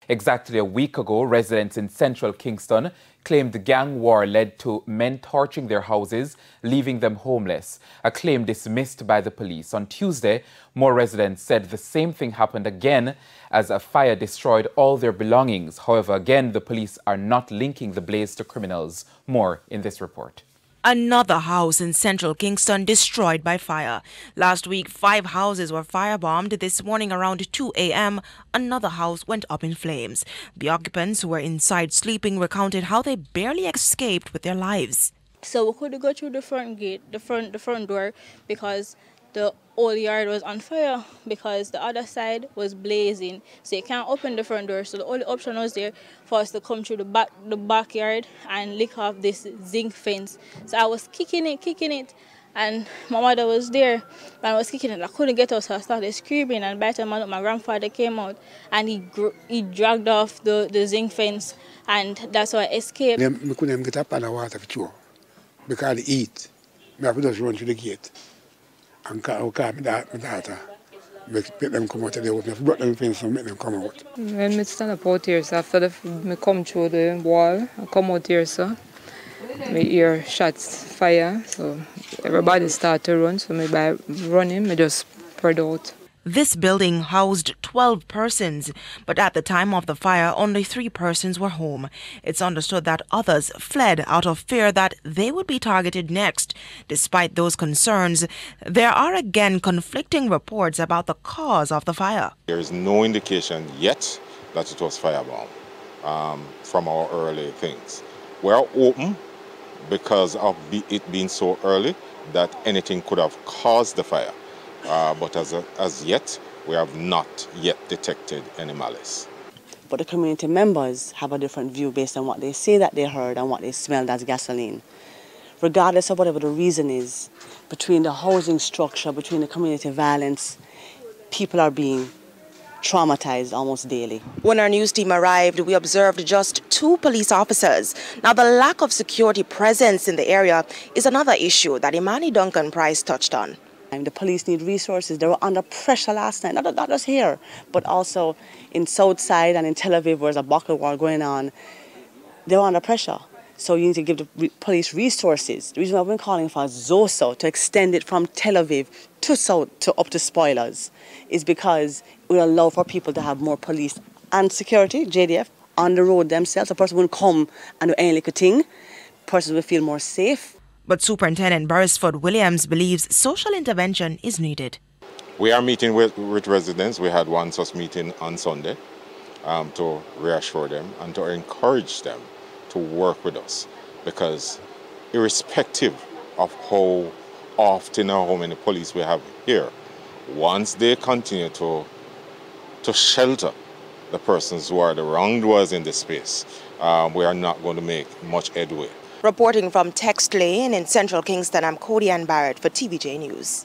Exactly a week ago, residents in central Kingston claimed the gang war led to men torching their houses, leaving them homeless, a claim dismissed by the police. On Tuesday, more residents said the same thing happened again as a fire destroyed all their belongings. However, again, the police are not linking the blaze to criminals. More in this report. Another house in central Kingston destroyed by fire. Last week, 5 houses were firebombed. This morning around 2 a.m., another house went up in flames. The occupants who were inside sleeping recounted how they barely escaped with their lives. So we couldn't go through the front gate, the front door, because the whole yard was on fire, because the other side was blazing. So you can't open the front door. So the only option was there for us to come through the backyard and lick off this zinc fence. So I was kicking it, and my mother was there, and I was kicking it. I couldn't get out, so I started screaming. And by the time my grandfather came out, and he dragged off the zinc fence, and that's how I escaped. We couldn't get up on the water for sure, because they eat. We have to just run to the gate. And call my daughter, make them come out of the house. I brought them fence and make them come out. When I stand up out here, so after I come through the wall, I come out here, so I hear shots, fire, so everybody start to run. So by running, I just spread out. This building housed 12 persons, but at the time of the fire, only 3 persons were home. It's understood that others fled out of fear that they would be targeted next. Despite those concerns, there are again conflicting reports about the cause of the fire. There is no indication yet that it was firebomb from our early things. We're open because of it being so early that anything could have caused the fire. But as yet, we have not yet detected any malice. But the community members have a different view based on what they say that they heard and what they smelled as gasoline. Regardless of whatever the reason is, between the housing structure, between the community violence, people are being traumatized almost daily. When our news team arrived, we observed just 2 police officers. Now, the lack of security presence in the area is another issue that Imani Duncan Price touched on. The police need resources. They were under pressure last night, not just here, but also in Southside and in Tel Aviv, where there's a buckle war going on. They were under pressure. So you need to give the police resources. The reason I've been calling for ZOSO to extend it from Tel Aviv to South to up to Spoilers is because it will allow for people to have more police and security, JDF, on the road themselves. A person won't come and do any little thing. Persons will feel more safe. But Superintendent Beresford Williams believes social intervention is needed. We are meeting with residents. We had one such meeting on Sunday to reassure them and to encourage them to work with us, because irrespective of how often or how many police we have here, once they continue to shelter the persons who are the wrongdoers in this space, we are not going to make much headway. Reporting from Text Lane in central Kingston, I'm Cody Ann Barrett for TVJ News.